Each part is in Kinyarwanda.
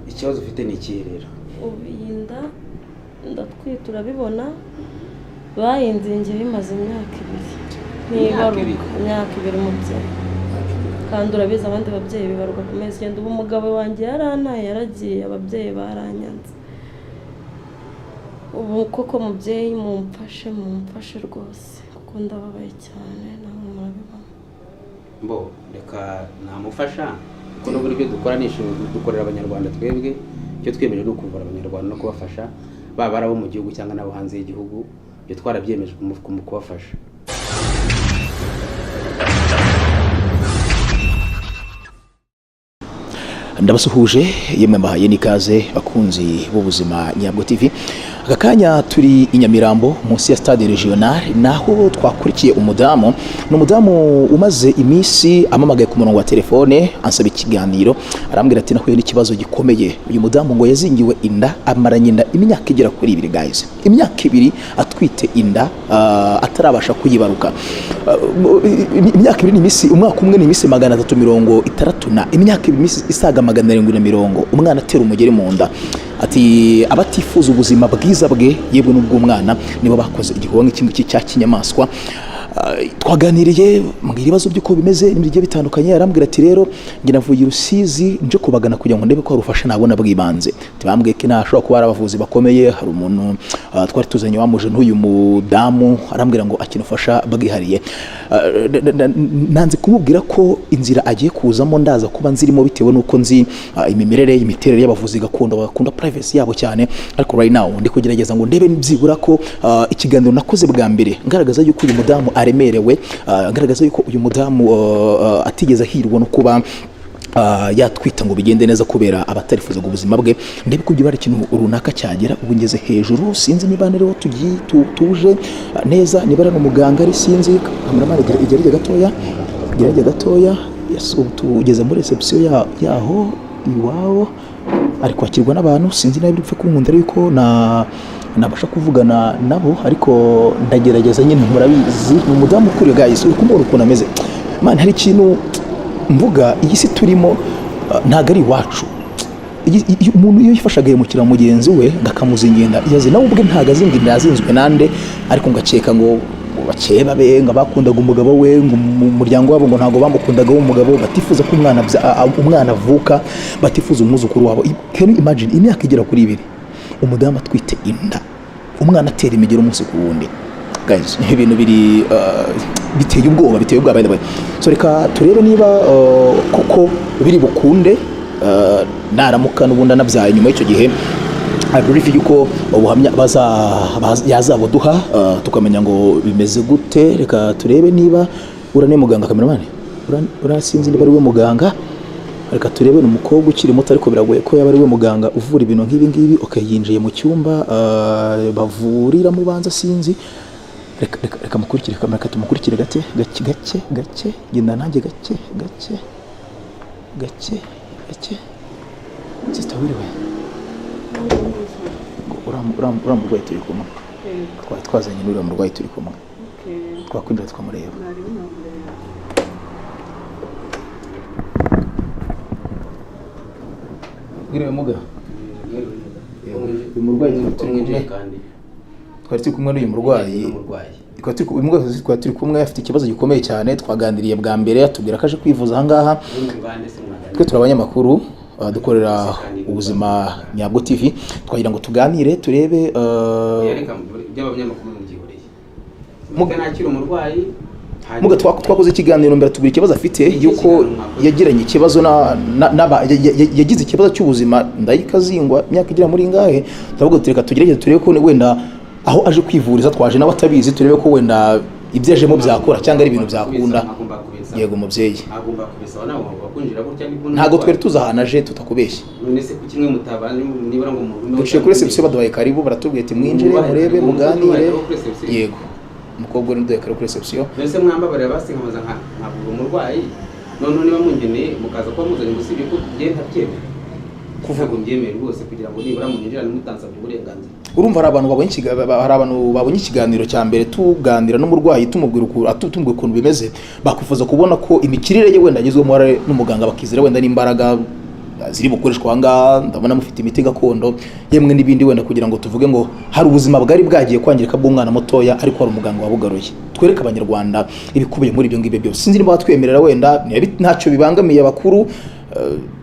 ikibazo ufite ni ikihe rero? ubinda ndatwite urabibona bayinzingiye bimaze imyaka 2 nibaruka imyaka 2 mubyeyi kandi urabizi abandi babyeyi bibaruka ku mezi 9 ubu umugabo wanjye yarantaye yaragiye ababyeyi baranyanze ubu koko mubyeyi mumfashe rwose kuko ndababaye cyane namwe murabibona mbo reka namufasha kuko n'uburyo dukoranisha dukorera abanyarwanda twebwe icyo twemeje no kuvura abanyarwanda no kubafasha baba ari abo mu gihugu cyangwa n'abo hanze y'igihugu byo twarabyemeje mu kubafasha. Ndabasuhuje yemwe mbahaye nikaze bakunzi b'ubuzima Nyabwo TV. Akakanya turi inyamirambo munsi ya stade regional naho twakurikiye umudamu n'umudamu umaze imisi amamagaye ku murongo wa telefone ansaba ikiganiro arambwira ati nahuye n'ikibazo gikomeye. Uyu mudamu ngo yazingiwe inda amaranye inda imyaka igera kuri 2 guys, imyaka 2 atwite inda atarabasha kuyibaruka. Imyaka 2 ni imisi, umwaka umwe ni imisi 360 imyaka 2 imisi isaga 770 umwana atera umugeri mu nda. Ati abatifuza ubuzima bwiza bwe yebwe n'ubw'umwana nibo bakoze igikorwa nk'iki cya kinyamaswa. Twaganiriye mbwira ibibazo by'uko bimeze n'ibyo bitandukanye. Arambwira ati rero nge navuye Rusizi nje kubagana kugira ngo ndebe ko arufasha nabona bwibanze. Tubambwiye ko ntashobora kuba abavuzi bakomeye. Hari umuntu twari tuzanye wamuje n'uyu mudamu arambwira ngo akinufasha bwihariye. Nanze kumubwira ko inzira agiye kuzamo ndaza kuba nzirimo bitewe nuko nzi imimerere y'imiterere y'abavuzi gakondo bakunda privacy yabo cyane. Ariko right now ndi kugerageza ngo ndebe byibura ko ikiganiro nakoze bwa mbere ngaragaza yuko uyu mudamu aremerewe, ngaragaza yuko uyu mudamu atigeze ahirwa no kuba yatwita ngo bigende neza kubera abatarifuza ubuzima bwe. Ndebe ko byibara ikintu runaka cyagera ubu ngeze hejuru. Sinzi niba rero tugiye tuje neza nibara no muganga ari sinzi kameramani igerage gatoya tugeze muri reception yaho iwawo ari kwakirwa n'abantu. Sinzi nabi bipfe kunkunda ariko nabasha kuvugana nabo ariko ndagerageza nyine murabizi ni umudamu kuri guys uri kumubona ukuntu ameze man. Hari ikintu mvuga igisi turimo ntago ari wacu. Umuntu iyo yifashaga yemukira mugenzi we ngakamuzinginda yaze nawe ubwe ntago azingirira azinzwe nande ariko ngaceka ngo bakeba benga bakundaga umugabo we ngo umuryango wabo ngo ntago bamukundaga umugabo batifuza ko umwana avuka batifuza umuzukuru wabo. Can you imagine imyaka igera kuri 2 umudamu atwite inda umwana atera imigero umunsi ku wundi guys. Ni ibintu biri biteye ubwoba by the way. So reka turebe niba koko biri bukunde naramuka n'ubunda nabyaye nyuma y'icyo gihe. I believe yuko ubuhamya yazabuduha tukamenya ngo bimeze gute. Reka turebe niba urane muganga cameraman urasinzi niba ari we muganga. Reka turebe n'umukobwa ukiri muto ariko biragoye ko yaba ari we muganga uvura ibintu nk'ibi ngibi. Okay, yinjiye mu cyumba bavurira mu banza sinzi. Reka mukurikire kamera tumukurikire gake genda nanjye gake sister wiriwe uramurwayi turi kumwe twazanye n'uriya murwayi turi kumwe twakwinjira tukamureba. Wiriwe muga uyu murwayi twari turi kumwe n'uyu murwayi turi kumwe afite ikibazo gikomeye cyane. Twaganiriye bwa mbere atubwira ko aje kwivuza aha ngaha. Twe turi abanyamakuru dukorera ubuzima Nyabwo TV twagira ngo tuganire turebe muga twakoze ikiganiro mbere tubwira ikibazo afite yuko yagiranye ikibazo yagize ikibazo cy'ubuzima ndayikazingwa imyaka igera muri ngahe. Turavuga tureka tugerageze turebe ko wenda aho aje kwivuriza twaje n'abatabizi turebe ko wenda ibyajemo byakora cyangwa ari ibintu byakunda. Yego mubyeyi ntago twari tuzahana je tutakubeshye. None se ku kimwe mutabanye nibara ngo umuntu duciye kuri reception baduhaye karibu baratubwiye ati mwinjire murebe muganire. Yego umukobwa uri duhaye kuri reception. None se mwambabare basinkaza nkavuga umurwayi none niba mungeneye mukaza kwa muzanye musibye ko tugenda byemera kuvuga umbyemere rwose kugira ngo nibura munyinjira n'umutanzanye uburenganzira. Urumva hari abantu babonye ikiganiro cya mbere tuganira n'umurwayi tumubwira ukuntu bimeze bakwifuza kubona ko imikirire ye wenda agizwe n'umuganga bakizera wenda n'imbaraga ziri bukoreshwa ahangaha, ndabona mufite imiti gakondo yemwe n'ibindi wenda kugira ngo tuvuge ngo hari ubuzima bwari bwagiye kwangirika bw'umwana mutoya ariko hari umuganga wabugaruye. Twereke abanyarwanda ibikubiye muri ibyo ngibyo byose. Sinzi niba batwemerera wenda ntacyo bibangamiye abakuru,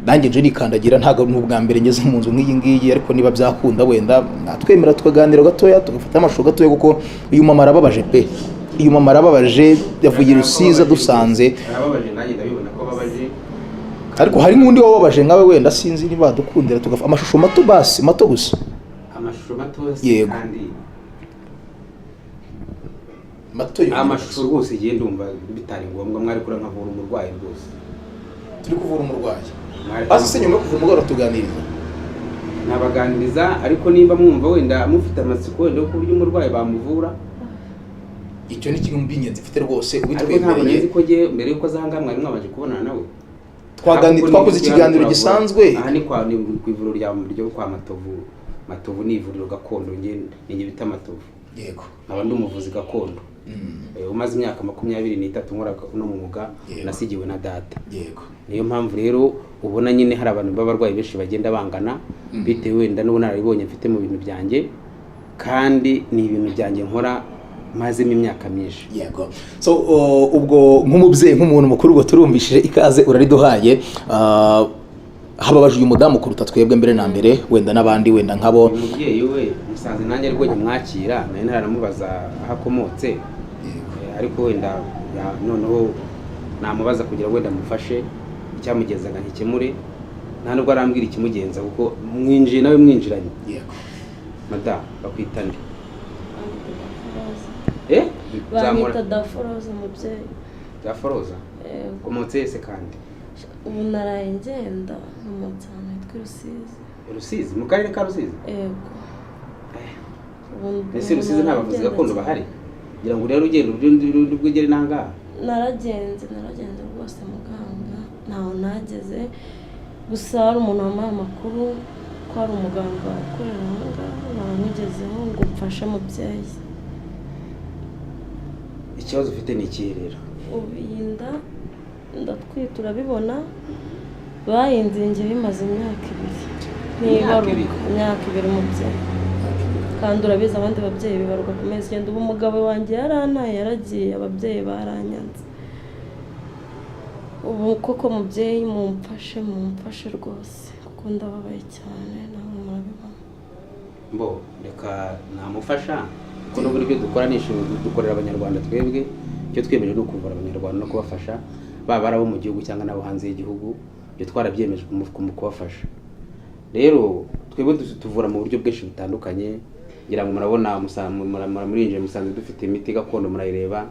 nanjye nje nikandagira ntago n'ubwa mbere ngeze mu nzu nk'iyi ngiyi, ariko niba byakunda wenda natwemera tukaganira gatoya tugafata amashusho gatoya, kuko uyu mama arababaje pe, uyu mama arababaje, yavuye Rusizi dusanze arababaje, nanjye ndabibona ko ababaje, ariko hari n'undi wababaje nkawe wenda sinzi niba dukundira tugafa amashusho mato basi, mato gusa, amashusho mato yego kandi mato amashusho rwose igihe ndumva bitari ngombwa, mwari kura nkavura umurwayi rwose, turi kuvura umurwayi hasi se nyuma yo kuvura umugore tuganiriza nabaganiriza, ariko nimba mwumva wenda mufite amatsiko wenda yo kuburyo umurwayi bamuvura, icyo ni kimwe mu by'ingenzi mfite rwose ubitwemereye. Ntabwo nzi ko ngiye mbere yuko azanga mwari mwabanje kubonana nawe, twakoze ikiganiro gisanzwe. Aha ni ku ivuriro ryo kwa Matovu. Matovu ni ivuriro gakondo, njye bita Matovu, yego, nkaba ndi umuvuzi gakondo umaze imyaka 23 nkora no mu mwuga, nasigiwe na data, yego. Niyo mpamvu rero ubona nyine hari abantu b'abarwayi benshi bagenda bangana bitewe wenda n'ubunararibonye mfite mu bintu byanjye, kandi ni ibintu byanjye nkora mazemo imyaka myinshi, yego. So ubwo nk'umubyeyi, nk'umuntu mukuru, ubwo turumvishije ikaze urariduhaye. Hababaje uyu mudamu kuruta twebwe mbere na mbere, wenda n'abandi wenda nkabo. Umubyeyi we musanze nanjye ariko nyamwakira, nayo ntaramubaza aho akomotse, ariko wenda noneho namubaza kugira wenda mufashe icyamugenzaga nkikemure, nta nubwo arambwira ikimugenza kuko mwinjiye nawe mwinjiranye. Yego. Madamu bakwita nde? Bamwita Daforoza umubyeyi. Daforoza? Komotse ese kandi? Ubu naraye ngenda mu cyane twa Rusizi. Rusizi? Mu karere ka Rusizi? Yego. Ese Rusizi nta bavuzi gakondo bahari? Ngira ngo rero ugenda ubwigere nangaha? Naragenze rwose muganga, ntaho nageze, gusa hari umuntu wambaye amakuru ko hari umuganga ukorera ahangaha, namugezeho ngo mfashe mubyeyi. Ikibazo ufite ni ikihe rero? Ubinda ndatwite urabibona, bayinzinge bimaze imyaka 2. Nibaruka imyaka 2 mubyeyi, kandi urabizi abandi babyeyi bibaruka ku mezi 9. Ubu umugabo wanjye yarantaye, yaragiye, ababyeyi baranyanze. Ubu koko mubyeyi mumfashe rwose, kuko ndababaye cyane, nawe murabibona. Mbo reka namufasha, kuko n'ubwo ibyo dukora dukorera abanyarwanda twebwe, icyo twemeje no kuvura abanyarwanda no kubafasha, baba ari abo mu gihugu cyangwa nabo hanze y'igihugu, ibyo twarabyemeje kubafasha. Rero twebwe tuvura mu buryo bwinshi butandukanye, ngira ngo murabona murinje musanze dufite imiti gakondo, murayireba.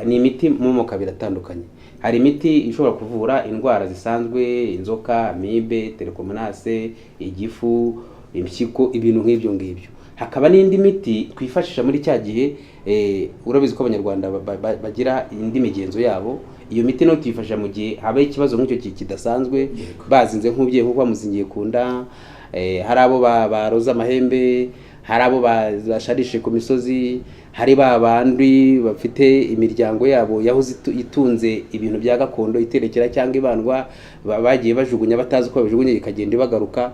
Ni imiti mu moko abiri atandukanye. Hari imiti ishobora kuvura indwara zisanzwe, inzoka, amibe, telekomonase, igifu, impyiko, ibintu nk'ibyo ngibyo. Hakaba n'indi miti twifashisha muri cya gihe, urabizi ko abanyarwanda bagira indi migenzo yabo. Iyo miti no tuyifasha mu gihe habaye ikibazo nk'icyo kidasanzwe, bazinze nk'ubyeyi nkuko bamuzingiye kunda, hari abo baroza amahembe, hari abo basharishe ku misozi, hari babandi bafite imiryango yabo yahoze itunze ibintu bya gakondo, iterekera cyangwa ibandwa, bagiye bajugunya batazi ko bajugunye ikagenda ibagaruka.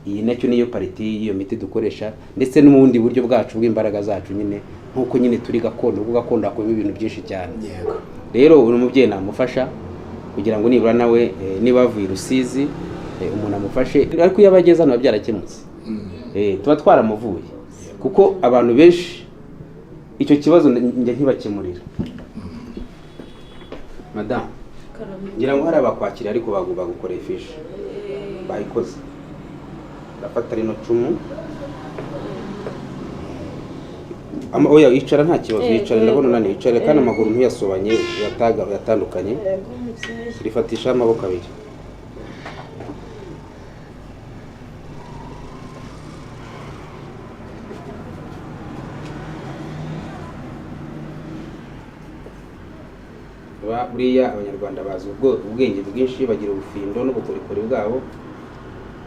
Iyi nacyo niyo pariti y'iyo miti dukoresha, ndetse n'ubundi buryo bwacu bw'imbaraga zacu nyine, nkuko nyine turi gakondo, kuko gakondo hakubiyemo ibintu byinshi cyane. Rero uyu mubyeyi namufasha kugira ngo nibura nawe niba avuye Rusizi umuntu amufashe, ariko iyo abageze hano byarakemutse. Tuba twaramuvuye, kuko abantu benshi icyo kibazo njye ntibakemurira. Madamu, ngira ngo hari abakwakira ariko bagukoreye ifishi bayikoze, urafata rino cumu. Oya yicara nta kibazo, yicara, ndabona unaniwe, yicara kandi amaguru ntuyasobanye yatandukanye, rifatisha amaboko abiri. Buriya abanyarwanda bazi ubwenge bwinshi, bagira ubufindo n'ubukorikori bwabo,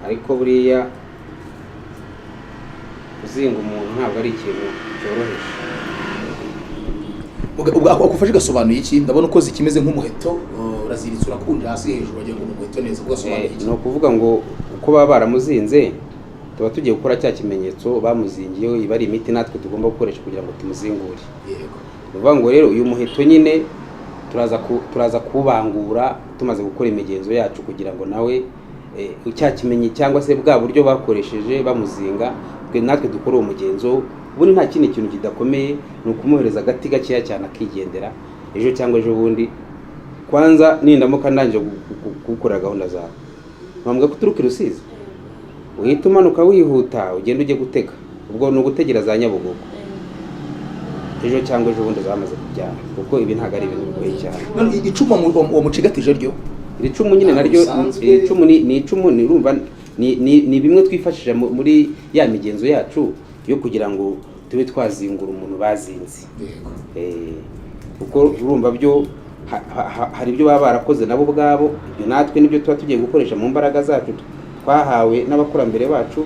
ariko buriya kuzinga umuntu ntabwo ari ikintu cyoroheje. Akufashe gasobanuye iki? Ndabona uko zikimeze nk'umuheto, uraziritse urakunja hasi hejuru wagira ngo umuheto neza ugasobanura iki? Ni ukuvuga ngo uko baba baramuzinze tuba tugiye gukora cya kimenyetso bamuzingiyeho, iba ari imiti natwe tugomba gukoresha kugira ngo tumuzingure. Yego. Ni ukuvuga ngo rero uyu muheto nyine turaza kuwubangura tumaze gukora imigenzo yacu kugira ngo nawe cya kimenyi cyangwa se bwa buryo bakoresheje bamuzinga natwe dukora uwo mugenzo. Ubundi nta kindi kintu kidakomeye, ni ukumuhereza agati gakeya cyane akigendera. Ejo cyangwa ejo bundi kwanza nindamuka ndangije gukora gahunda zawe, mpamwe ko uturuka i Rusizi uhita umanuka wihuta ugenda ujye gutega, ubwo ni ugutegera za Nyabugogo. Ejo cyangwa ejo bundi zamaze kubyara, kuko ibi ntabwo ari ibintu bigoye cyane. None icumu uwo mucigatije ryo, iri cumu nyine naryo iri cumu ni icumu, ni urumva ni bimwe twifashisha muri ya migenzo yacu yo kugira ngo tube twazingura umuntu bazinze. Kuko urumva byo hari ibyo baba barakoze nabo ubwabo, ibyo natwe nibyo tuba tugiye gukoresha mu mbaraga zacu twahawe n'abakurambere bacu,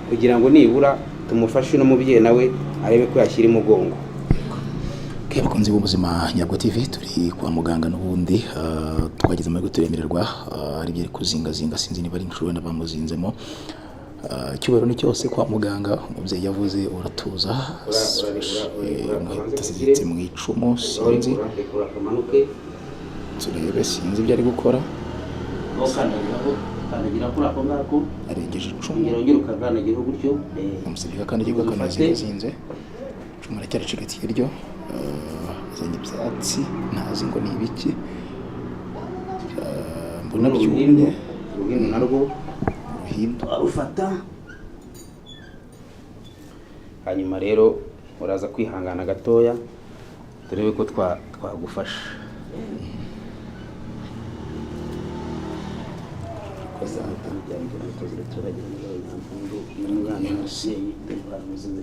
kugira ngo nibura tumufashe n'umubyeyi nawe arebe ko yashyira imugongo. Bakunzi b'ubuzima Nyabwo TV, turi kwa muganga n'ubundi twageze muri guturemererwa ari byo kuzingazinga, sinzi niba ari inshuro n'abamuzinzemo. Cyubero ni cyose kwa muganga, umubyeyi yavuze uratuza, tuzitse mu icumu, sinzi turebe, sinzi ibyo ari gukora. Kandagira kuri ako ngako arengeje icumu, yongera ukagandagira gutyo, umusirikare kandagira kanazinze icumu aracyaricigatiye ryo. Zanye ibyatsi ntazi ngo ni ibiki, mbona byumye. Uruhindu narwo ufata, hanyuma rero uraza kwihangana gatoya turebe ko twagufasha.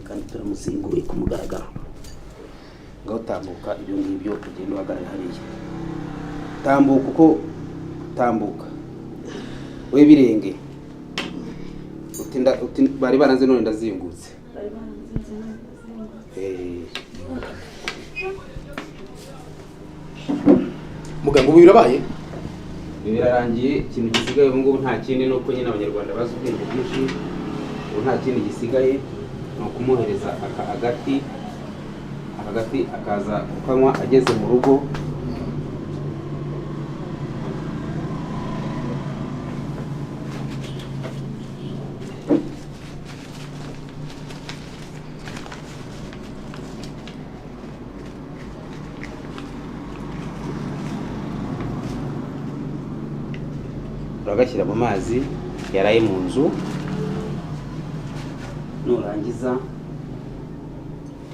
Kandi turamuzinguye ku mugaragaro. Ngaho tambuka ibyo ngibyo ugenda uhagarara hariya, tambuka uko tambuka we birenge bari baranze none ndazingutse. Muganga ubu birabaye, birarangiye. Ikintu gisigaye ubu ngubu nta kindi, nuko nyine abanyarwanda bazi ubwenge bwinshi. Ubu nta kindi gisigaye ni ukumuhereza agati akaza kukanywa ageze mu rugo. Uragashyira mu mazi yaraye mu nzu, nurangiza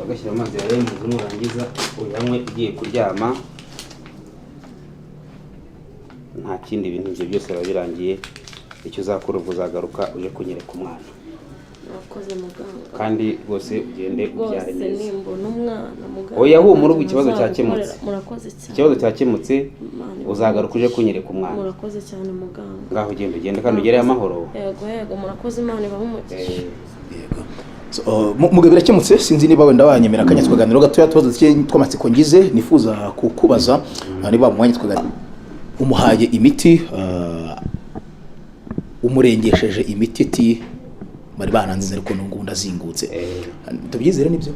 ugashyira amazi yaraye mu nzu, nurangiza uyanywe ugiye kuryama. Nta kindi, ibintu ibyo byose biba birangiye. Icyo uzakora ubwo uzagaruka uje kunyereka umwana. Murakoze muganga. Kandi rwose ugende ubyare neza. Rwose nimbona umwana muganga. Oya humura, ubu ikibazo cyakemutse. Murakoze cyane. Ikibazo cyakemutse, uzagaruka uje kunyereka umwana. Murakoze cyane muganga. Ngaho ugende kandi ugereye amahoro. Yego murakoze, Imana ibahe umugisha. Yego. Mugabe birakemutse, sinzi niba wenda wanyemera akanya twaganira gatoya tubazo twamatsiko ngize nifuza kukubaza niba mwanya twaganira. Umuhaye imiti, umurengesheje imiti iti bari baranzize ariko n'ubwo ndazingutse, tubyizere nibyo?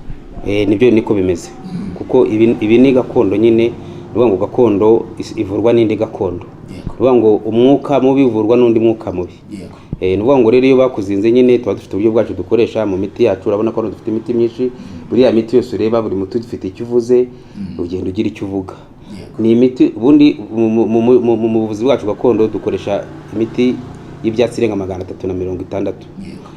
Nibyo niko bimeze, kuko ibi ni gakondo nyine. Nuvuga ngo gakondo ivurwa n'indi gakondo. Nuvuga ngo umwuka mubi uvurwa n'undi mwuka mubi. Nuvuga ngo rero iyo bakuzinze nyine tuba dufite uburyo bwacu dukoresha mu miti yacu. Urabona ko dufite imiti myinshi, buri ya miti yose ureba buri muti ufite icyo uvuze, ugenda ugira icyo uvuga. Ni imiti ubundi mu buvuzi bwacu gakondo dukoresha imiti y'ibyatsi irenga 360.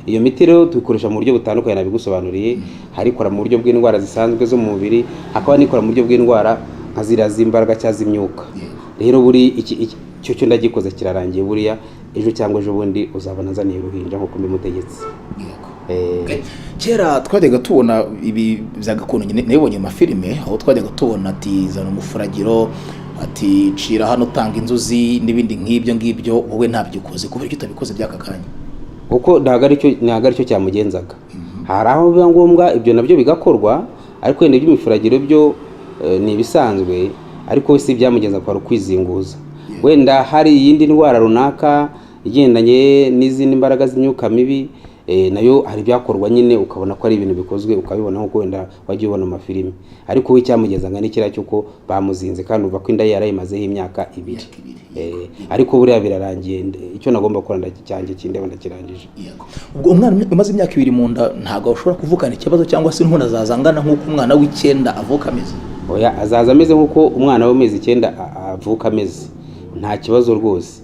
Iyo miti rero dukoresha mu buryo butandukanye, nabigusobanuriye. Hari ikora mu buryo bw'indwara zisanzwe zo mu mubiri, hakaba n'ikora mu buryo bw'indwara nka ziriya z'imbaraga cyangwa z'imyuka. Rero buri icyo cyo ndagikoze kirarangiye, buriya ejo cyangwa ejo bundi uzabona nzaniye uruhinja nk'uko mbimutegetse. Kera twajyaga tubona ibi bya gakondo nyine nabibonye mu mafilime, aho twajyaga tubona ati zana umufuragiro, ati cira hano tanga inzuzi n'ibindi nk'ibyo ngibyo. Wowe ntabyo ukoze, kubera icyo utabikoze by'aka kanya? Uko ntabwo ari cyo cyamugenzaga. Hari aho biba ngombwa ibyo nabyo bigakorwa, ariko wenda iby'imifuragiro byo ni ibisanzwe, ariko si byamugenza kwa kwizinguza. wenda hari iyindi ndwara runaka igendanye n'izindi mbaraga z'imyuka mibi nayo hari byakorwa nyine ukabona ko ari ibintu bikozwe ukabibona nko wenda wagiye ubona mu mafilime ariko we cyamugeza ngana ikira cyuko bamuzinze kandi uva ko inda yarayimazeho imyaka 2 ariko buriya birarangiye icyo nagomba gukora ndacyanjye kindeba ndakirangije ubwo umwana umaze imyaka 2 mu nda ntago ushobora kuvukana ikibazo cyangwa se ntuna azazangana nk'uko umwana w'9 avuka ameze oya azaza ameze nk'uko umwana w'amezi 9 avuka ameze nta kibazo rwose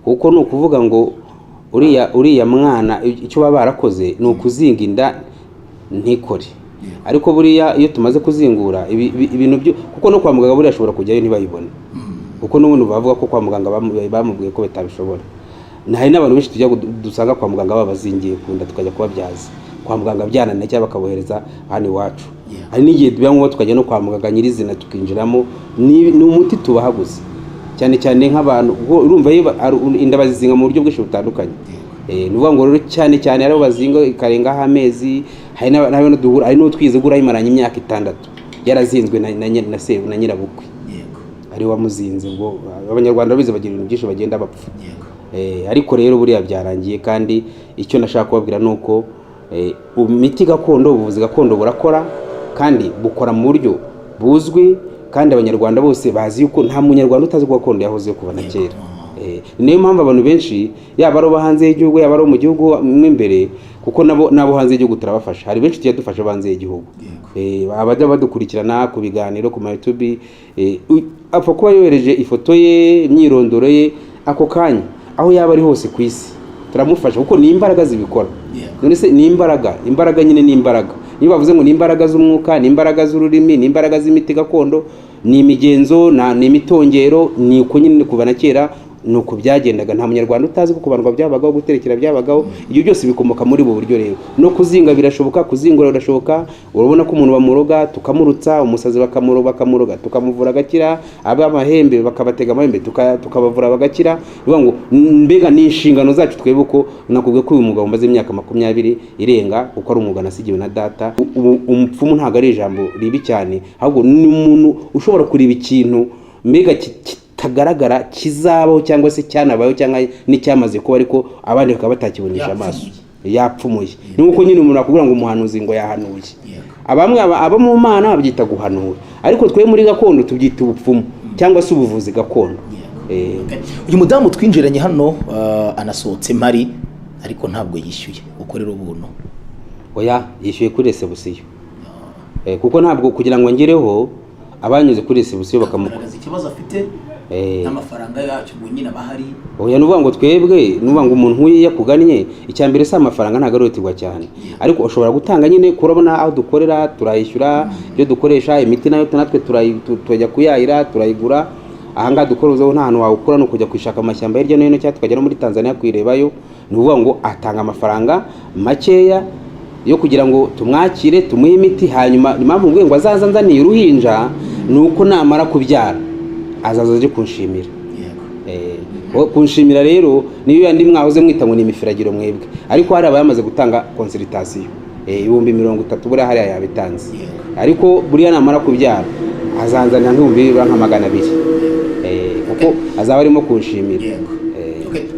kuko ni ukuvuga ngo uriya mwana icyo baba barakoze ni ukuzinga inda ntikore ariko buriya iyo tumaze kuzingura ibintu byo kuko no kwa muganga buriya ashobora kujyayo ntibayibone kuko n'ubundi bavuga ko kwa muganga bamubwiye ko batabishobora hari n'abantu benshi tujya dusanga kwa muganga babazingiye kunda tukajya kubabyaza kwa muganga byananiye cyangwa bakabohereza hano iwacu hari n'igihe tubyango tukajya no kwa muganga nyirizina tukinjiramo ni umuti tubahaguze cyane cyane nk'abantu urumva inda bazizinga mu buryo bwinshi butandukanye nuvuga ngo rero cyane cyane ari bazinga ikarenga amezi hari n'abana duhura ari no twizegura imaranye imyaka 6 yarazinzwe na se na nyirabukwe ari wamuzinze ngo abanyarwanda bize bagira ibintu byinshi bagenda bapfa ariko rero buriya byarangiye kandi icyo nashaka kubabwira nuko imiti gakondo ubuvuzi gakondo burakora kandi bukora mu buryo buzwi kandi abanyarwanda bose bazi yuko nta munyarwanda utazi ko gakondo yahoze kuva na kera niyo mpamvu abantu benshi yaba ari hanze y'igihugu yaba ari mu gihugu imbere kuko nabo hanze y'igihugu turabafasha hari benshi tujya dufasha hanze y'igihugu abajya badukurikirana ku biganiro ku YouTube apfa kuba yohereje ifoto ye imyirondoro ye ako kanya aho yaba ari hose ku isi turamufasha kuko ni imbaraga zibikora none se ni imbaraga nyine ni imbaraga niba bavuze ngo ni imbaraga z'umwuka ni imbaraga z'ururimi ni imbaraga z'imiti gakondo ni imigenzo ni imitongero ni uko nyine kuva na kera nuko byagendaga nta munyarwanda utazi ko kubandwa byabagaho guterekera byabagaho ibyo byose bikomoka muri bo buryo rero no kuzinga birashoboka kuzingura birashoboka urabona ko umuntu bamuroga tukamurutsa umusazi bakamuroga tukamuvura agakira aba amahembe bakabatega amahembe tukabavura bagakira bivuga ngo mbega ni inshingano zacu twebuko nakubwiye ko uyu mugabo umaze imyaka 20 irenga uko ari umugana nasigiwe na data umupfumu ntago ari ijambo ribi cyane ahubwo ni umuntu ushobora kuriba ikintu mbega tagaragara kizabaho cyangwa se cyanabaho cyangwa n'icyamaze kuba ariko abandi bakaba batakibonesha amaso yapfumuye ni uko nyine umuntu akubwira ngo umuhanuzi ngo yahanuye abamwe aba mu mana babyita guhanura ariko twe muri gakondo tubyita ubupfumu cyangwa se ubuvuzi gakondo uyu mudamu twinjiranye hano anasohotse mari ariko ntabwo yishyuye ukorera ubuntu oya yishyuye kuri resebusiyo kuko ntabwo kugira ngo ngereho abanyuze kuri resebusiyo bakamugaragaza ikibazo afite n'amafaranga yacu ngo nyine abahari oya nuvuga ngo twebwe nuvuga ngo umuntu yakugannye icyambere se amafaranga ntagarotirwa cyane ariko ushobora gutanga nyine kurabona aho dukorera turayishyura ibyo dukoresha imiti nayo natwe turajya kuyahira turayigura ahanga dukorezaho nta hantu wawukora no kujya kwishaka amashyamba hirya no hino cyangwa tukajya no muri Tanzania kwirebayo nuvuga ngo atanga amafaranga makeya yo kugira ngo tumwakire tumuhe imiti hanyuma impamvu ngwe ngo azaza nzaniye uruhinja nuko namara kubyara azaza aje kunshimira kunshimira rero niyo yandi mwahoze mwita ngo ni imifiragiro mwebwe ariko hari abayamaze gutanga consultation 30 buriya hari yabitanze ariko buriya namara kubyara azanzanira nk'ibihumbi nka 200 kuko azaba arimo kunshimira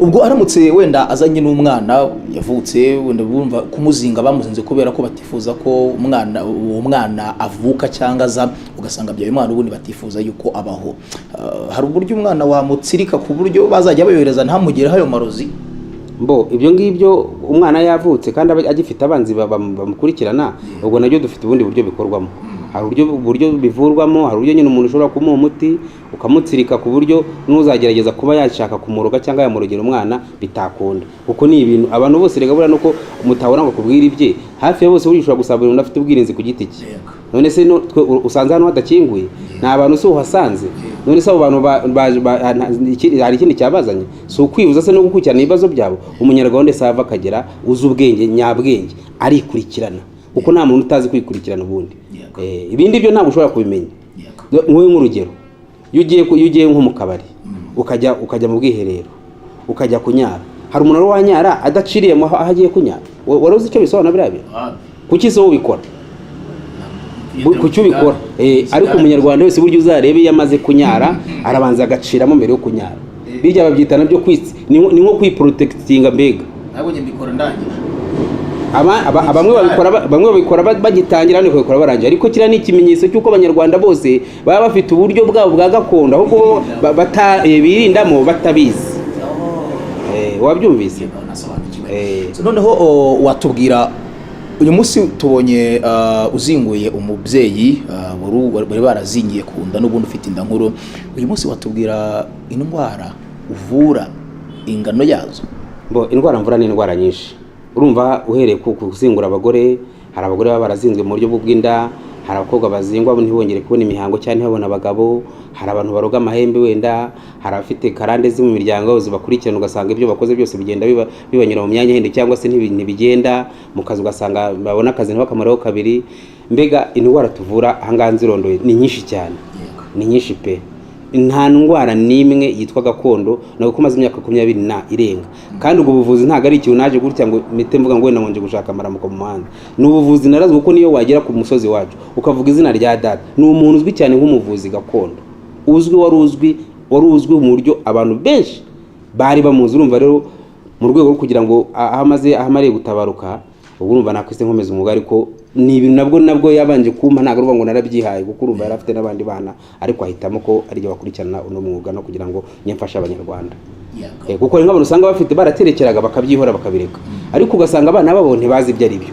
ubwo aramutse wenda azanye n'umwana yavutse wenda bumva kumuzinga bamuzinze kubera ko batifuza ko uwo mwana avuka cyangwa aza ugasanga byaye umwana ubundi batifuza yuko abaho hari uburyo umwana wamutsirika ku buryo bazajya bayohereza ntamugere hayo marozi ibyo ngibyo umwana yavutse kandi agifite abanzi bamukurikirana ubwo nabyo dufite ubundi buryo bikorwamo hari uburyo bivurwamo hari uburyo nyine umuntu ushobora kumuha umuti ukamutsirika ku buryo n'uzagerageza kuba yashaka kumuroga cyangwa yamurogera umwana bitakunda kuko ni ibintu abantu bose rega bura nuko mutabona ngo kubwira ibye hafi ya bose ushobora gusaba umuntu afite ubwirinzi ku giti cye none se usanze hano hadakinguye nta abantu se uhasanze none se abo bantu hari ikindi cyabazanye si ukwibuza se no gukurikirana ibibazo byabo umunyarwanda wese ava akagera uzi ubwenge nyabwenge arikurikirana kuko nta muntu utazi kwikurikirana ubundi ibindi byo ntabwo ushobora kubimenya nk'uyu nk'urugero iyo ugiye nko mu kabari ukajya mu bwiherero ukajya kunyara hari umuntu wanyara adaciriye aho agiye kunyara wari uzi icyo bisobanura biriya bintu kuki se ubikora kuki ubikora ariko umunyarwanda wese buryo uzarebe iyo amaze kunyara arabanza agaciramo mbere yo kunyara bijya babyita nabyo kwitsi ni nko kwiprotectinga mbega nabonye mbikora ndangije bamwe babikora bagitangira n'uko babikora barangira ariko kira ni ikimenyetso cy'uko abanyarwanda bose baba bafite uburyo bwabo bwa gakondo ahubwo birindamo batabizi wabyumvise noneho watubwira uyu munsi tubonye uzinguye umubyeyi bari barazingiye ku nda n'ubundi ufite inda nkuru uyu munsi watubwira indwara uvura ingano yazo indwara mvura ni indwara nyinshi urumva uhereye ku kuzingura abagore hari abagore baba barazinzwe mu buryo bw'inda hari abakobwa bazingwa ntibongere kubona imihango cyane ntibabona abagabo hari abantu baroga amahembe wenda hari abafite karande zo mu miryango zibakurikirana ugasanga ibyo bakoze byose bigenda bibanyura mu myanya hende cyangwa se ntibigenda mu kazi ugasanga babona akazi ntibakamaraho kabiri mbega indwara tuvura ahangaha nzirondoye ni nyinshi cyane ni nyinshi pe nta ndwara n'imwe yitwa gakondo nako kumaze imyaka 20 irenga kandi ubwo buvuzi ntago ari ikintu naje gutya ngo mite mvuga ngo wenda ngonje gushaka amaramuko mu muhanda ni ubuvuzi narazwe kuko niyo wagera ku musozi wacu ukavuga izina rya data ni umuntu uzwi cyane nk'umuvuzi gakondo wari uzwi mu buryo abantu benshi bari bamuzi urumva rero mu rwego rwo kugira ngo ahamare gutabaruka ubwo urumva nakwise nkomeza umugabo ariko ni ibintu nabwo yabanje kumpa ntago ruvuga ngo narabyihaye kuko urumva yari afite n'abandi bana ariko ahitamo ko ari byo bakurikirana uno mwuga no kugira ngo nyemfashe abanyarwanda kuko nk'abantu usanga bafite baraterekeraga bakabyihora bakabireka ariko ugasanga abana babo ntibazi ibyo ari byo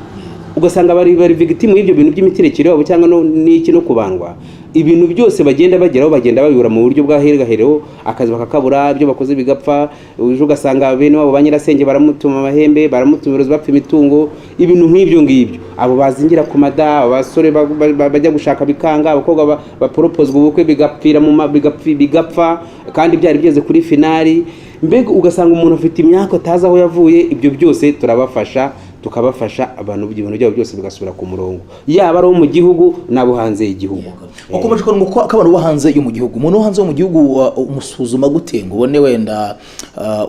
ugasanga bari victim y'ibyo bintu by'imiterekero yabo cyangwa n'iki no kubandwa ibintu byose bagenda bageraho bagenda babibura mu buryo bwa hereho akazi bakakabura ibyo bakoze bigapfa uje ugasanga bene wabo banyirasenge baramutuma amahembe baramutumiroza bapfa imitungo ibintu nk'ibyo ngibyo abo bazingira ku mada abasore bajya gushaka bikanga abakobwa baproposwa ubukwe bigapfira bigapfa kandi byari byeze kuri finali mbega ugasanga umuntu afite imyaka atazi aho yavuye ibyo byose turabafasha tukabafasha abantu ibintu byabo byose bigasubira ku murongo yaba ari mu gihugu nabo hanze y'igihugu ukomeje ko ngo abantu bo hanze yo mu gihugu umuntu wo hanze yo mu gihugu umusuzuma gute ngo ubone wenda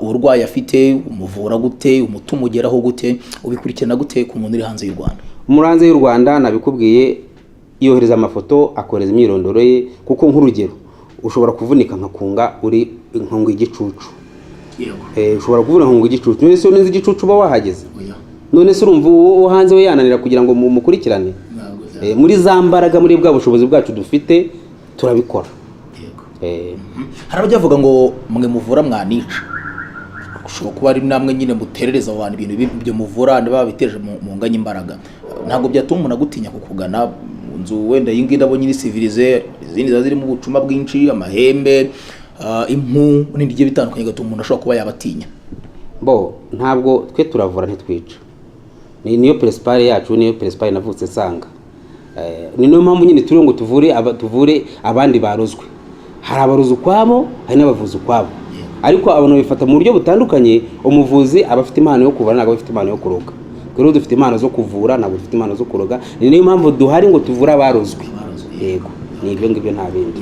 uburwayi afite umuvura gute umutumugeraho gute ubikurikirana gute ku muntu uri hanze y'u Rwanda muri hanze y'u Rwanda nabikubwiye yohereza amafoto akoreza imyirondoro ye kuko nk'urugero ushobora kuvunika nkakunga uri nkongo igicucu ushobora kuvunika nkongo igicucu nese nzi igicucu ba wahageze none se urumva uwo hanze we yananira kugira ngo mukurikirane muri za mbaraga muri bwa bushobozi bwacu dufite turabikora hari abajyavuga ngo mwe muvura mwanica ushobora kuba ari namwe nyine muterereza abantu ibintu byo muvura niba biteje mu nganya imbaraga ntabwo byatuma umuntu agutinya kukugana nzu wenda yingi ndabonye ni civilize izindi ziri mu bucuma bwinshi amahembe impu n'indi bitandukanye gatuma umuntu ashobora kuba yabatinya ntabwo twe turavura ntitwica niyo principale yacu niyo principale navutse sanga ni no mpamvu nyine turi ngo tuvure abandi barozwe hari abarozi ukwabo hari n'abavuzi ukwabo ariko abantu bifata mu buryo butandukanye umuvuzi abafite impano yo kuvura ntabwo bafite impano yo kuroga rero dufite impano zo kuvura ntabwo dufite impano zo kuroga niyo mpamvu duhari ngo tuvure abarozwe yego nibyo ngibyo nta bindi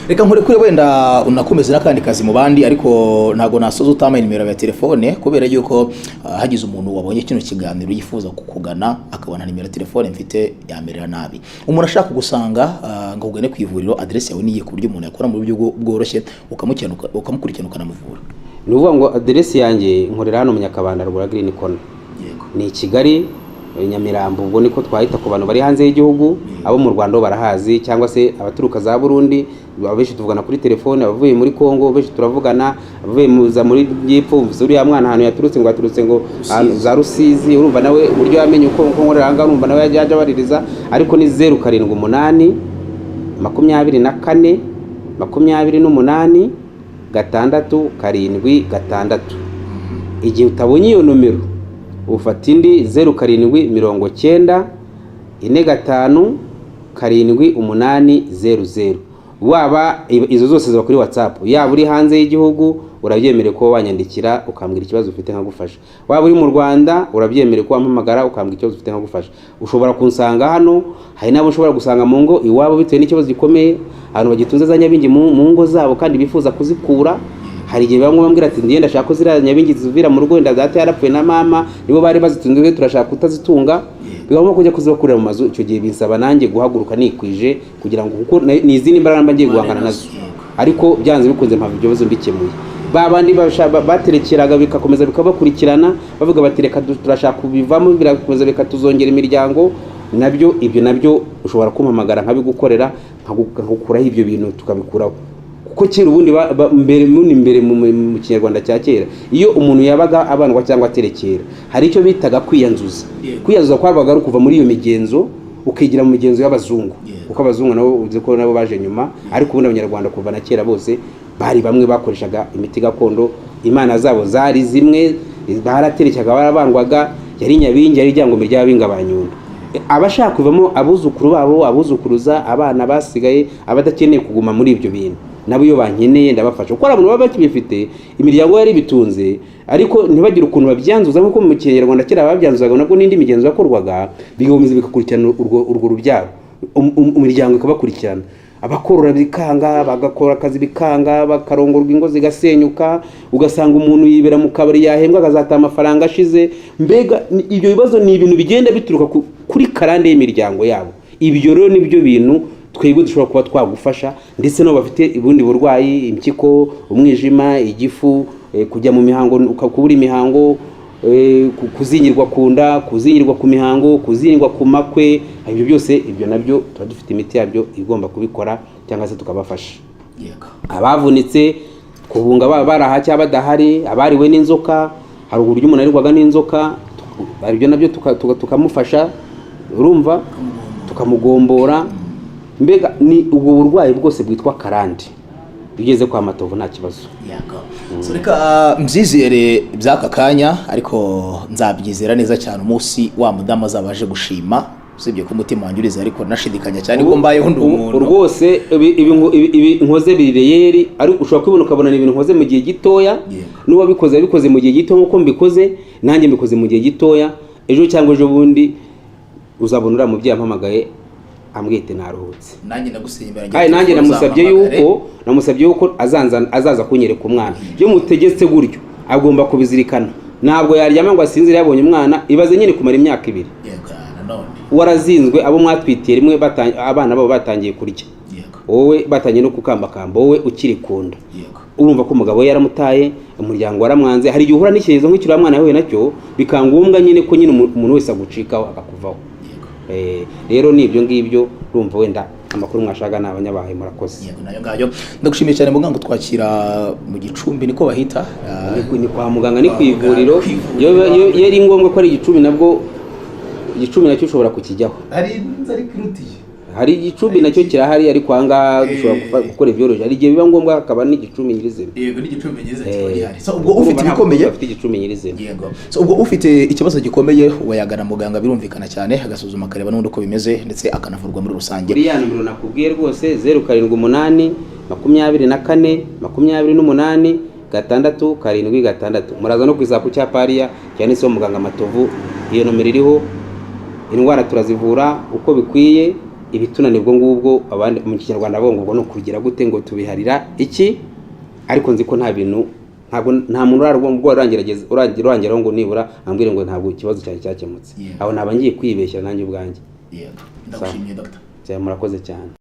reka nkore kuri wenda unakomeza n'akandi kazi mu bandi ariko ntago nasoza utamaye nimero ya telefone kubera yuko hagize umuntu wabonye kino kiganiro yifuza kukugana akabona nimero ya telefone mfite yamerera nabi umuntu ashaka kugusanga ngo ugane ku ivuriro adresse yawe niye ku buryo umuntu yakora mu buryo bworoshye ukamukurikirana ukanamuvura ni uvuga ngo adresse yanjye nkorera hano mu Nyakabanda Rugura Green Corner ni Kigali Nyamirambo ubwo niko twahita ku bantu bari hanze y'igihugu abo mu Rwanda barahazi cyangwa se abaturuka za Burundi abeshi tuvugana kuri telefone abavuye muri Kongo abeshi turavugana abavuye muri Yepfo uriya mwana hano yaturutse ngo za Rusizi urumva nawe uburyo yamenye uko nkorera hanga urumva nawe yaje baririza ariko ni 078 24 28 676 igihe utabonye iyo numero ufata indi 0790 45 7800 waba izo zose ziba kuri WhatsApp yaba uri hanze y'igihugu urabyemerera ko wanyandikira ukambwira ikibazo ufite nkagufasha waba uri mu Rwanda urabyemerera ko wampamagara ukambwira ikibazo ufite nkagufasha ushobora kunsanga hano hari nabo ushobora gusanga mu ngo iwabo bitewe n'ikibazo gikomeye abantu bagitunze za nyabingi mu ngo zabo kandi bifuza kuzikura hari igihe bamwe bambwira ati ndiye ndashaka ko zira nyabingi zivira mu rugo wenda data yarapfuye na mama nibo bari bazitunze turashaka kutazitunga bigomba kujya kuzibakurira mu mazu icyo gihe binsaba nanjye guhaguruka nikwije kugira ngo kuko ni izindi mbaraga mba ngiye guhangana nazo ariko byanze bikunze mpamvu ibyo bizo mbikemuye babandi baterekeraga bikakomeza bikabakurikirana bavuga bati reka turashaka kubivamo birakomeza bikatuzongera imiryango nabyo ibyo nabyo ushobora kumpamagara nkabigukorera nkagukuraho ibyo bintu tukabikuraho kuko kera ubundi mbere mu Kinyarwanda cya kera iyo umuntu yabaga abandwa cyangwa aterekera hari icyo bitaga kwiyanzuza kwabaga ari kuva muri iyo migenzo ukigira mu migenzo y'abazungu kuko abazungu nabo uzi ko nabo baje nyuma ariko ubundi abanyarwanda kuva na kera bose bari bamwe bakoreshaga imiti gakondo imana zabo zari zimwe baraterekeraga barabandwaga yari nyabingi yari ryangombe ry'abinga banyundo abashaka kuvamo abuzukuru babo abuzukuruza abana basigaye abadakeneye kuguma muri ibyo bintu nabo iyo bankeneye ndabafasha kuko abantu baba bakibifite imiryango yari bitunze ariko ntibagire ukuntu babyanzuza nkuko mu Kinyarwanda kera babyanzuzaga nabwo n'indi migenzo yakorwaga bigomeza bikakurikirana urwo rubyaro imiryango ikabakurikirana abakorora bikanga bagakora akazi bikanga bakarongorwa ingo zigasenyuka ugasanga umuntu yibera mu kabari yahembwa akazata amafaranga ashize mbega ibyo bibazo ni ibintu bigenda bituruka kuri karande y'imiryango yabo ibyo rero nibyo bintu twebwe dushobora kuba twagufasha ndetse no bafite ubundi burwayi impyiko umwijima igifu kujya mu mihango ukakubura imihango kuzingirwa kunda kuzingirwa ku mihango kuzingirwa ku makwe ibyo byose ibyo nabyo tuba dufite imiti yabyo igomba kubikora cyangwa se tukabafasha abavunitse kubunga baraha cyangwa badahari abariwe n'inzoka hari uburyo umuntu arirwaga n'inzoka ibyo nabyo tukamufasha urumva tukamugombora mbega ni ubwo burwayi bwose bwitwa karande bigeze kwa Matovu nta kibazo so reka mbyizere by'aka kanya ariko nzabyizera neza cyane umunsi wa mudamu azabaje gushima usibye ko umutima wanjye urize ariko nashidikanya cyane ko mbayeho ndi umuntu rwose ibi nkoze bireyeri ariko ushobora kubona ukabona ni ibintu nkoze mu gihe gitoya n'uwa bikoze mu gihe gito nkuko mbikoze nanjye mbikoze mu gihe gitoya ejo cyangwa ejo bundi uzabona uriya mubyeyi ampamagaye ambwite naruhutse nanjye namusabye yuko azaza kunyereka umwana iyo mutegetse gutyo agomba kubizirikana ntabwo yaryama ngo asinzire yabonye umwana ibaze nyine kumara imyaka 2 warazinzwe abo mwatwitiye rimwe abana babo batangiye kurya wowe batangiye no kukambakamba wowe ukiri kunda urumva ko umugabo yaramutaye umuryango waramwanze hari igihe uhura n'ikibazo nk'icyo mwana yahuye nacyo bikangombwa nyine ko nyine umuntu wese agucikaho akakuvaho rero ni ibyo ngibyo urumva wenda amakuru mwashaga n'abanyabahaye murakoze yego nayo ngayo ndagushimiye cyane muganga twakira mu Gicumbi niko bahita ni kwa muganga ni ku ivuriro iyo ari ngombwa ko ari Gicumbi nabwo Gicumbi nacyo ushobora kukijyaho hari nzari kirutiye hari Gicumbi nacyo kirahari ariko anga ushobora gukora ibyoroje hari igihe biba ngombwa akaba ni Gicumbi nyirizina yego ni Gicumbi nyirizina kirahari so ubwo ufite ibikomeye afite Gicumbi nyirizina yego so ubwo ufite ikibazo gikomeye wayagana muganga birumvikana cyane agasuzuma akareba n'undi uko bimeze ndetse akanavurwa muri rusange kuri ya numero nakubwiye rwose 078 24 28 6 muraza no kwiza ku cyapariya cyane se muganga Matovu iyo numero iriho indwara turazivura uko bikwiye ibitunanibwo ngubwo abandi mu Kinyarwanda bongo no kugira gute ngo tubiharira iki ariko nzi ko nta bintu nta muntu urangira ngo nibura ambwire ngo ntabwo ikibazo cyari cyakemutse aho nabangiye kwibeshya nanjye ubwanjye yego ndagushimiye doctor murakoze cyane.